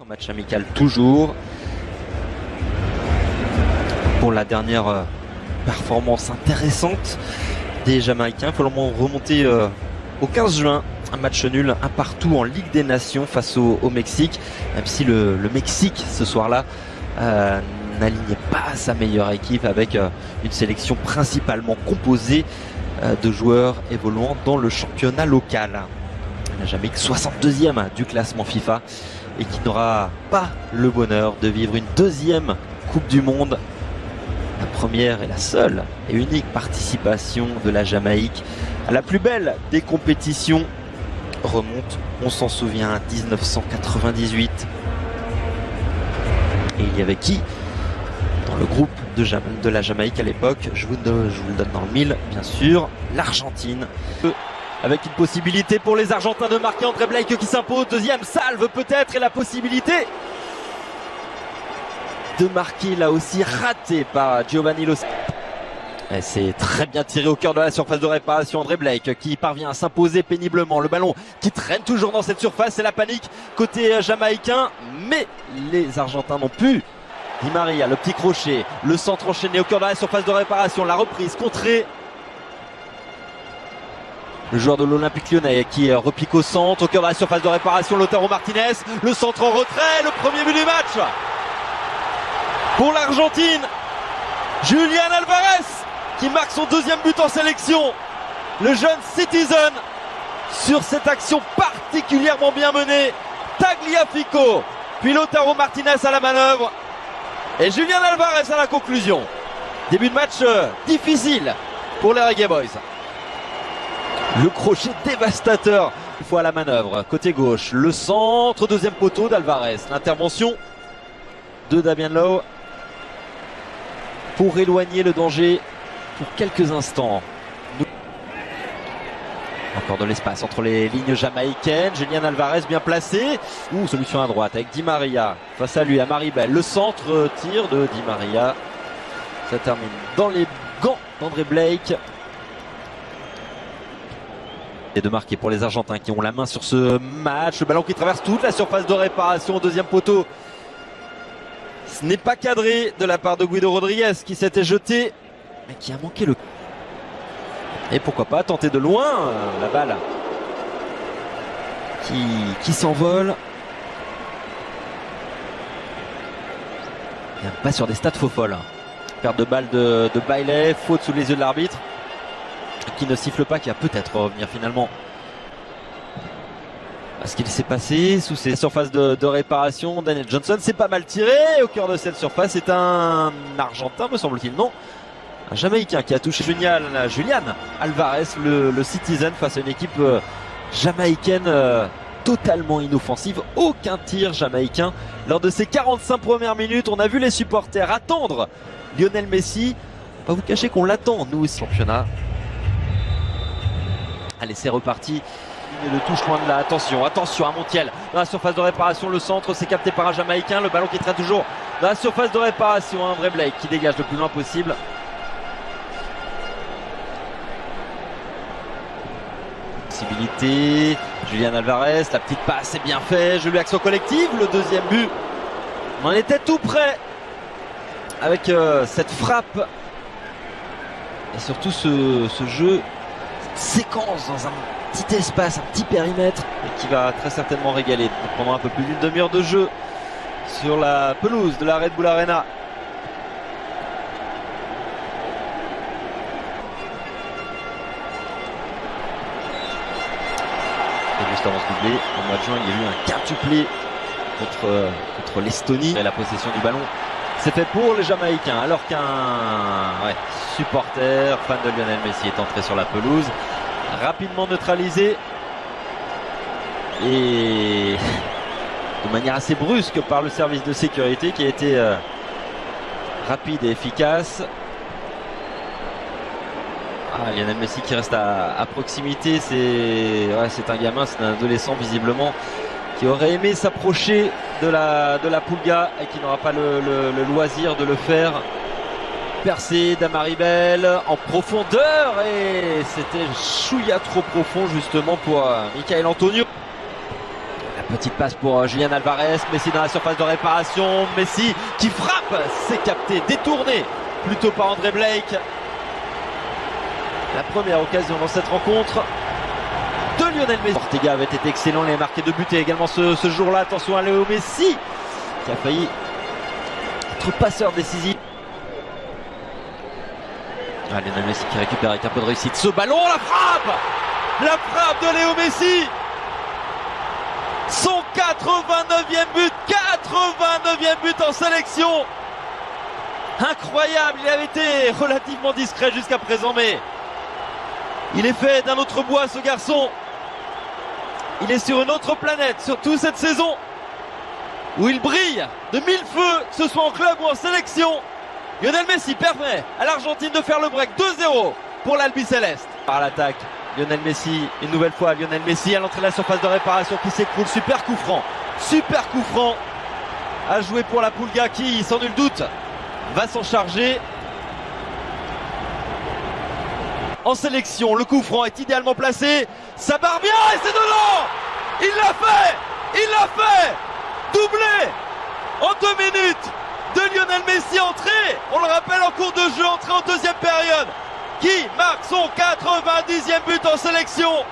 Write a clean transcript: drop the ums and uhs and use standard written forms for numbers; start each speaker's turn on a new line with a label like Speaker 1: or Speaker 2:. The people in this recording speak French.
Speaker 1: En match amical toujours. Pour la dernière performance intéressante des Jamaïcains, il faut remonter au 15 juin. Un match nul, un partout en Ligue des Nations face au Mexique. Même si le Mexique, ce soir-là, n'alignait pas sa meilleure équipe avec une sélection principalement composée de joueurs évoluant dans le championnat local. La Jamaïque 62e du classement FIFA et qui n'aura pas le bonheur de vivre une deuxième Coupe du Monde. La première et la seule et unique participation de la Jamaïque à la plus belle des compétitions remonte, on s'en souvient, à 1998. Et il y avait qui dans le groupe de la Jamaïque à l'époque? Je vous le donne dans le mille, bien sûr, l'Argentine. Avec une possibilité pour les Argentins de marquer, André Blake qui s'impose, deuxième salve peut-être, et la possibilité de marquer là aussi raté par Giovanni Lo. C'est très bien tiré au cœur de la surface de réparation. André Blake qui parvient à s'imposer péniblement. Le ballon qui traîne toujours dans cette surface. C'est la panique côté jamaïcain. Mais les Argentins n'ont pu. Di Maria, le petit crochet. Le centre enchaîné au cœur de la surface de réparation. La reprise contrée. Le joueur de l'Olympique Lyonnais qui repique au centre. Au cœur de la surface de réparation. Lautaro Martinez. Le centre en retrait. Le premier but du match. Pour l'Argentine. Julián Álvarez qui marque son deuxième but en sélection. Le jeune Citizen sur cette action particulièrement bien menée. Tagliafico, puis Lautaro Martinez à la manœuvre. Et Julián Álvarez à la conclusion. Début de match difficile pour les Reggae Boys. Le crochet dévastateur une fois à la manœuvre. Côté gauche, le centre, deuxième poteau d'Álvarez. L'intervention de Damien Lowe pour éloigner le danger pour quelques instants. Encore de l'espace entre les lignes jamaïcaines. Julián Álvarez bien placé. Solution à droite avec Di Maria face à lui, à Maribel. Le centre tir de Di Maria. Ça termine dans les gants d'André Blake. Et de marquer pour les Argentins qui ont la main sur ce match. Le ballon qui traverse toute la surface de réparation au deuxième poteau. Ce n'est pas cadré de la part de Guido Rodriguez qui s'était jeté, mais qui a manqué le... Et pourquoi pas tenter de loin la balle qui s'envole. Pas sur des stats faux folles. Perte de balle de Bailey, faute sous les yeux de l'arbitre, qui ne siffle pas, qui va peut-être revenir finalement. Ce qu'il s'est passé sous ces surfaces de réparation. Daniel Johnson s'est pas mal tiré au cœur de cette surface. C'est un Argentin, me semble-t-il, non, un Jamaïcain qui a touché Julián Álvarez, le Citizen, face à une équipe jamaïcaine totalement inoffensive. Aucun tir jamaïcain lors de ces 45 premières minutes. On a vu les supporters attendre Lionel Messi. Pas vous cacher qu'on l'attend, nous aussi. Championnat. Allez, c'est reparti. Le touche loin de là. Attention à Montiel dans la surface de réparation. Le centre, c'est capté par un Jamaïcain. Le ballon qui traîne toujours dans la surface de réparation. André Blake qui dégage le plus loin possible. Possibilité. Julián Álvarez, la petite passe, c'est bien fait. Jeu action collective. Le deuxième but. On en était tout près avec cette frappe. Et surtout ce jeu, cette séquence dans un petit espace, un petit périmètre, et qui va très certainement régaler pendant un peu plus d'une demi-heure de jeu sur la pelouse de la Red Bull Arena. Et juste avant ce doublé, au mois de juin, il y a eu un quintuplé contre l'Estonie. Et la possession du ballon, c'est fait pour les Jamaïcains, alors qu'un supporter, fan de Lionel Messi, est entré sur la pelouse. Rapidement neutralisé et de manière assez brusque par le service de sécurité qui a été rapide et efficace. Lionel Messi qui reste à proximité. C'est un gamin, c'est un adolescent visiblement qui aurait aimé s'approcher de la Pulga et qui n'aura pas le loisir de le faire. Percé d'Amaribel en profondeur et c'était chouïa trop profond justement pour Michael Antonio. La Petite passe pour Julian Alvarez, Messi dans la surface de réparation, Messi qui frappe, c'est capté, détourné plutôt par André Blake. La première occasion dans cette rencontre de Lionel Messi. Ortega avait été excellent, il a marqué 2 buts et également ce jour-là. Attention à Léo Messi qui a failli être passeur décisif. Lionel Messi qui récupère avec un peu de réussite ce ballon, la frappe de Léo Messi, son 89e but, 89e but en sélection. Incroyable, il avait été relativement discret jusqu'à présent, mais il est fait d'un autre bois ce garçon. Il est sur une autre planète, surtout cette saison où il brille de 1000 feux, que ce soit en club ou en sélection. Lionel Messi permet à l'Argentine de faire le break 2-0 pour l'Albiceleste. Par l'attaque, Lionel Messi, une nouvelle fois Lionel Messi à l'entrée de la surface de réparation qui s'écroule. Super coup franc à jouer pour la Pulga qui, sans nul doute, va s'en charger. En sélection, le coup franc est idéalement placé, ça barre bien et c'est dedans. Il l'a fait, doublé en 2 minutes de Lionel Messi, entré, on le rappelle, en cours de jeu, entré en deuxième période, qui marque son 90e but en sélection.